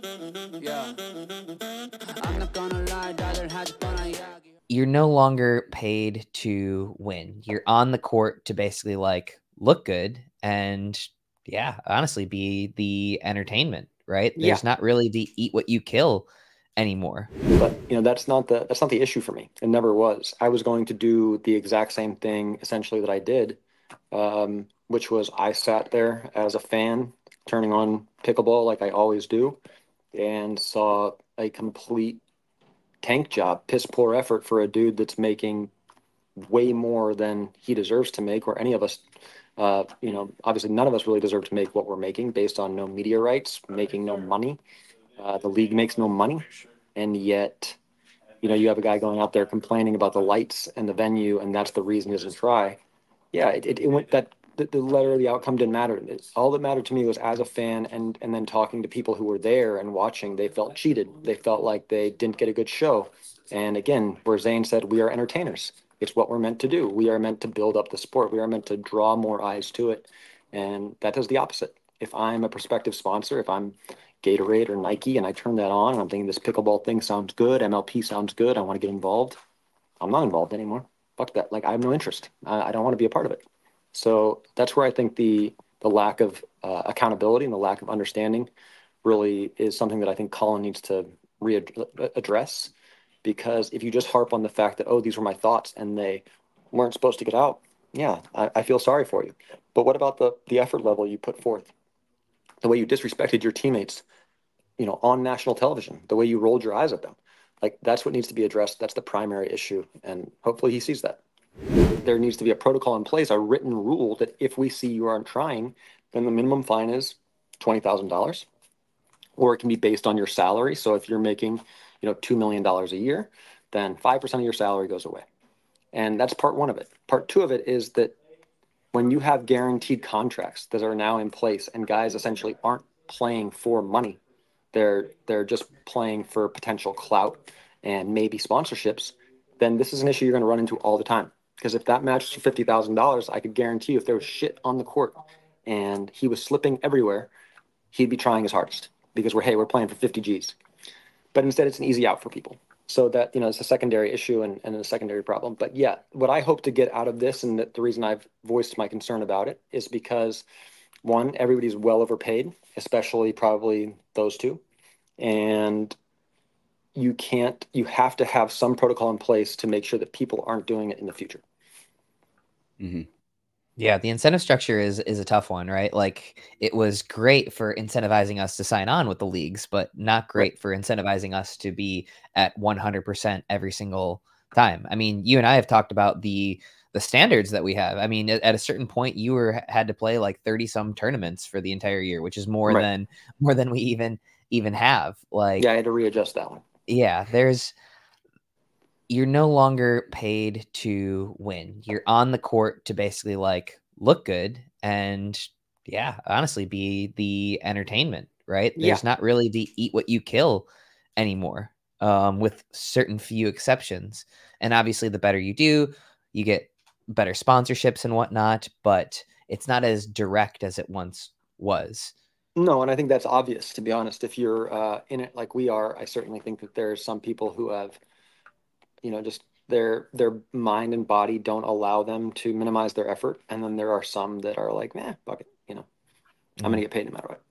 Yeah. I'm not gonna lie, rather had fun. You're no longer paid to win. You're on the court to basically like look good and yeah, honestly be the entertainment, right? Yeah. There's not really the eat what you kill anymore. But that's not the issue for me. It never was. I was going to do the exact same thing essentially that I did, which was I sat there as a fan, turning on pickleball like I always do, and saw a complete tank job, piss poor effort for a dude that's making way more than he deserves to make, or any of us. Obviously none of us really deserve to make what we're making based on no media rights, making no money. The league makes no money, and yet, you have a guy going out there complaining about the lights and the venue, and that's the reason he doesn't try. Yeah, it went that the letter of the outcome didn't matter. All that mattered to me was as a fan, and then talking to people who were there and watching, they felt cheated. They felt like they didn't get a good show. And again, where Zane said, we are entertainers. It's what we're meant to do. We are meant to build up the sport. We are meant to draw more eyes to it. And that does the opposite. If I'm a prospective sponsor, if I'm Gatorade or Nike and I turn that on and I'm thinking this pickleball thing sounds good, MLP sounds good, I want to get involved, I'm not involved anymore. Fuck that. Like, I have no interest. I don't want to be a part of it. So that's where I think the lack of accountability and the lack of understanding really is something that I think Colin needs to address. Because if you just harp on the fact that, oh, these were my thoughts and they weren't supposed to get out, yeah, I feel sorry for you. But what about the effort level you put forth? The way you disrespected your teammates, on national television, the way you rolled your eyes at them. Like, that's what needs to be addressed. That's the primary issue. And hopefully he sees that. There needs to be a protocol in place, a written rule that if we see you aren't trying, then the minimum fine is $20,000, or it can be based on your salary. So if you're making, $2 million a year, then 5% of your salary goes away. And that's part one of it. Part two of it is that when you have guaranteed contracts that are now in place and guys essentially aren't playing for money, they're just playing for potential clout and maybe sponsorships, then this is an issue you're going to run into all the time. Because if that match was for $50,000, I could guarantee you if there was shit on the court and he was slipping everywhere, he'd be trying his hardest because we're playing for 50 G's. But instead, it's an easy out for people. So that, it's a secondary issue and a secondary problem. But yeah, what I hope to get out of this, and the reason I've voiced my concern about it, is because, one, everybody's well overpaid, especially probably those two. And you have to have some protocol in place to make sure that people aren't doing it in the future. Mm-hmm. Yeah, the incentive structure is a tough one, right? Like, it was great for incentivizing us to sign on with the leagues, but not great for incentivizing us to be at 100% every single time. I mean, you and I have talked about the standards that we have. I mean, at a certain point, you had to play like 30 some tournaments for the entire year, which is more than we even have. Like, yeah, I had to readjust that one. Yeah, you're no longer paid to win. You're on the court to basically like look good and yeah, honestly be the entertainment, right? There's not really the eat what you kill anymore, with certain few exceptions. And obviously the better you do, you get better sponsorships and whatnot, but it's not as direct as it once was. No, and I think that's obvious, to be honest. If you're in it like we are, I certainly think that there's some people who have, just their mind and body don't allow them to minimize their effort. And then there are some that are like, fuck it, I'm going to get paid no matter what.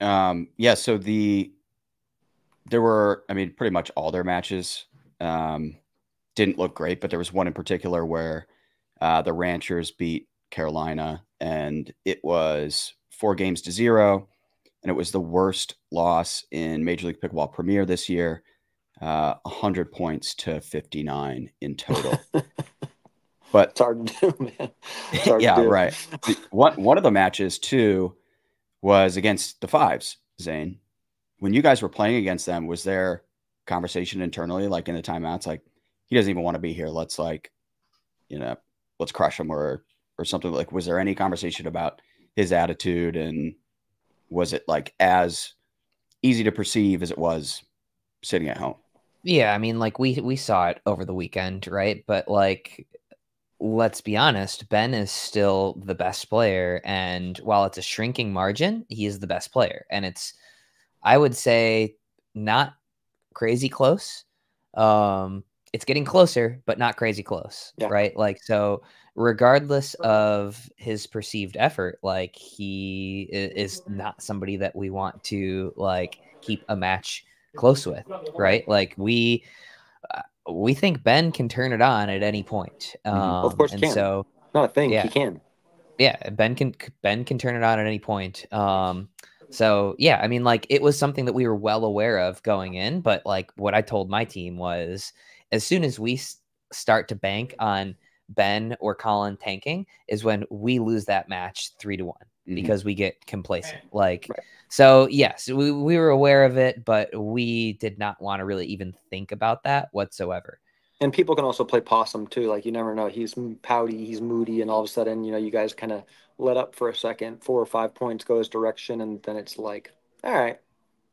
Mm-hmm. Yeah, so there were, pretty much all their matches didn't look great, but there was one in particular where the Ranchers beat Carolina, and it was 4-0, and it was the worst loss in Major League Pickleball Premier this year. 100 points to 59 in total. But it's hard to do, man. It's hard yeah, to do. right. One of the matches too was against the Fives, Zane. When you guys were playing against them, was there conversation internally, like in the timeouts, like he doesn't even want to be here? Let's let's crush him or something. Like, was there any conversation about his attitude, and was it like as easy to perceive as it was sitting at home? Yeah, I mean, like we saw it over the weekend, right? But like, let's be honest, Ben is still the best player, and while it's a shrinking margin, he is the best player, and it's I would say not crazy close. It's getting closer, but not crazy close, Yeah. right? Like, so regardless of his perceived effort, like he is not somebody that we want to like keep a match close with, right? Like we think Ben can turn it on at any point. Of course, And can. so Not a thing. yeah, He can. yeah, Ben can turn it on at any point. So yeah, I mean, like it was something that we were well aware of going in, but like what I told my team was, as soon as we start to bank on Ben or Colin tanking, is when we lose that match 3-1 because we get complacent. Like, so yes, we were aware of it, but we did not want to really even think about that whatsoever. And people can also play possum too. Like you never know. He's pouty, he's moody, and all of a sudden, you guys kind of let up for a second. 4 or 5 points go his direction, and then it's like, all right,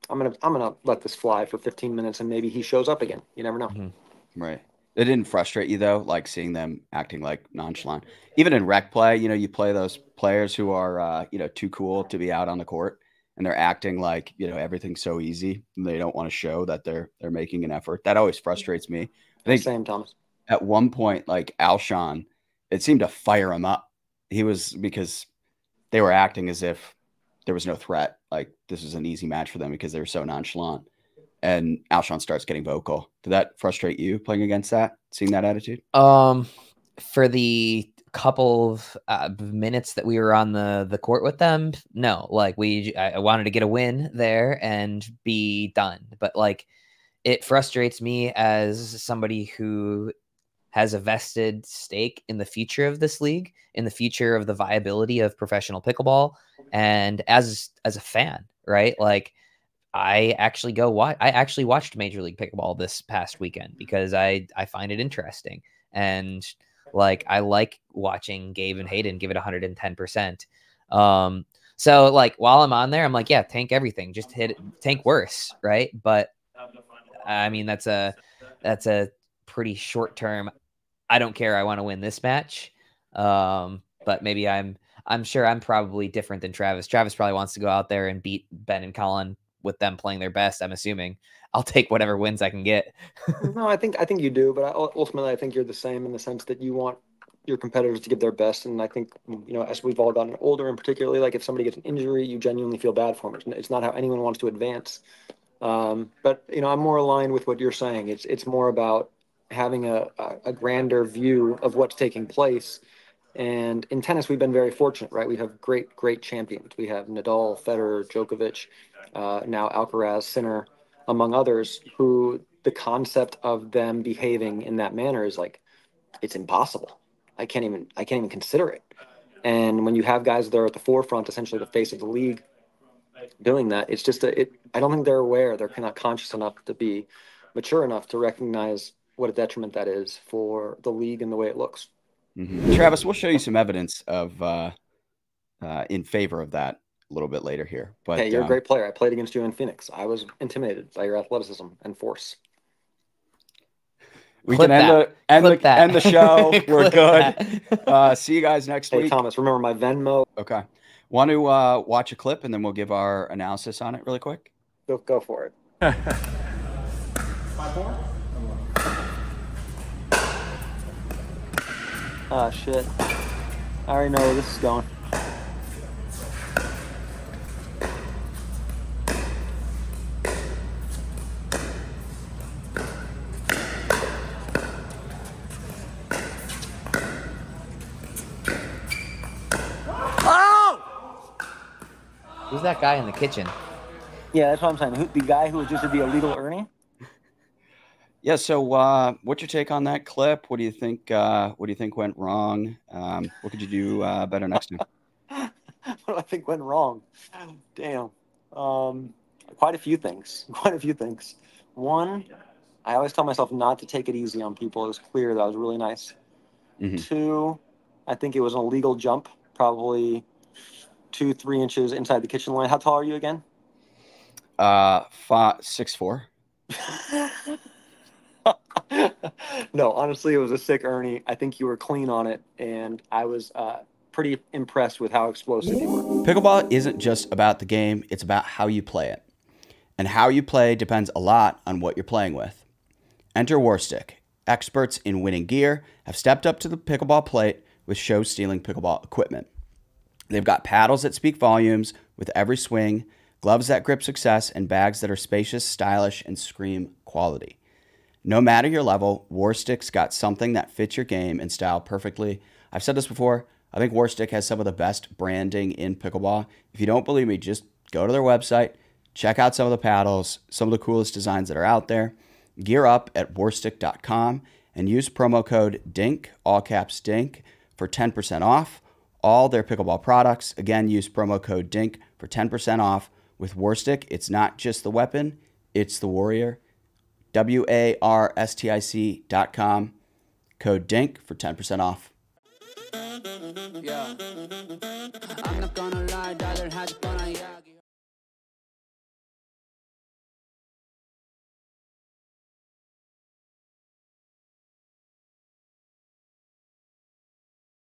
I'm gonna let this fly for 15 minutes, and maybe he shows up again. You never know. Right. It didn't frustrate you though, like seeing them acting like nonchalant. Even in rec play, you play those players who are too cool to be out on the court, and they're acting like everything's so easy. And they don't want to show that they're making an effort. That always frustrates me. I think Same, Thomas. At one point, like Alshon, it seemed to fire him up. Because they were acting as if there was no threat. Like this was an easy match for them because they were so nonchalant. And Alshon starts getting vocal. Did that frustrate you playing against that, seeing that attitude? For the couple of minutes that we were on the court with them, no. Like I wanted to get a win there and be done. But like, it frustrates me as somebody who has a vested stake in the future of this league, in the future of the viability of professional pickleball, and as a fan, right? Like I actually watched Major League Pickleball this past weekend because I find it interesting, and like I like watching Gabe and Hayden give it 110%. So like while I'm on there, I'm like, yeah, tank everything, just tank worse, right? But I mean, that's a pretty short term. I don't care. I want to win this match. But maybe I'm sure I'm probably different than Travis. Travis probably wants to go out there and beat Ben and Colin with them playing their best. I'm assuming I'll take whatever wins I can get. No, I think you do, but ultimately I think you're the same in the sense that you want your competitors to give their best. And I think, as we've all gotten older, and particularly like if somebody gets an injury, you genuinely feel bad for them. It's not how anyone wants to advance. But I'm more aligned with what you're saying. It's more about having a grander view of what's taking place. And in tennis, we've been very fortunate, right? We have great champions. We have Nadal, Federer, Djokovic, now Alcaraz, Sinner, among others, who the concept of them behaving in that manner is like, it's impossible. I can't even consider it. And when you have guys that are at the forefront, essentially the face of the league, doing that, it's just I don't think they're aware. They're not conscious enough to be mature enough to recognize what a detriment that is for the league and the way it looks. Travis, we'll show you some evidence of in favor of that a little bit later here. But hey, you're a great player. I played against you in Phoenix. I was intimidated by your athleticism and force. We can end the show. We're good. See you guys next week. Hey, Thomas, remember my Venmo. Okay. Want to watch a clip and then we'll give our analysis on it really quick? Go for it. 5-4? Oh, shit. I already know where this is going. Who's that guy in the kitchen? Yeah, that's what I'm saying. The guy who just did the illegal Ernie? Yeah. So, what's your take on that clip? What do you think? What do you think went wrong? What could you do better next time? What do I think went wrong? Damn. Quite a few things. One, I always tell myself not to take it easy on people. It was clear that I was really nice. Mm-hmm. Two, I think it was an illegal jump, probably 2-3 inches inside the kitchen line. How tall are you again? 6'4". No, honestly, it was a sick Ernie. I think you were clean on it, and I was pretty impressed with how explosive you were. Pickleball isn't just about the game; it's about how you play it. and how you play depends a lot on what you're playing with. Enter Warstick. Experts in winning gear have stepped up to the pickleball plate with show-stealing pickleball equipment. They've got paddles that speak volumes with every swing, gloves that grip success, and bags that are spacious, stylish, and scream quality. No matter your level, Warstick's got something that fits your game and style perfectly. I've said this before. I think Warstick has some of the best branding in pickleball. If you don't believe me, just go to their website, check out some of the paddles, some of the coolest designs that are out there. Gear up at warstick.com and use promo code DINK, all caps DINK, for 10% off all their pickleball products. Again, use promo code DINK for 10% off. With Warstick, it's not just the weapon, it's the warrior. warstick.com, code DINK for 10% off. Yeah.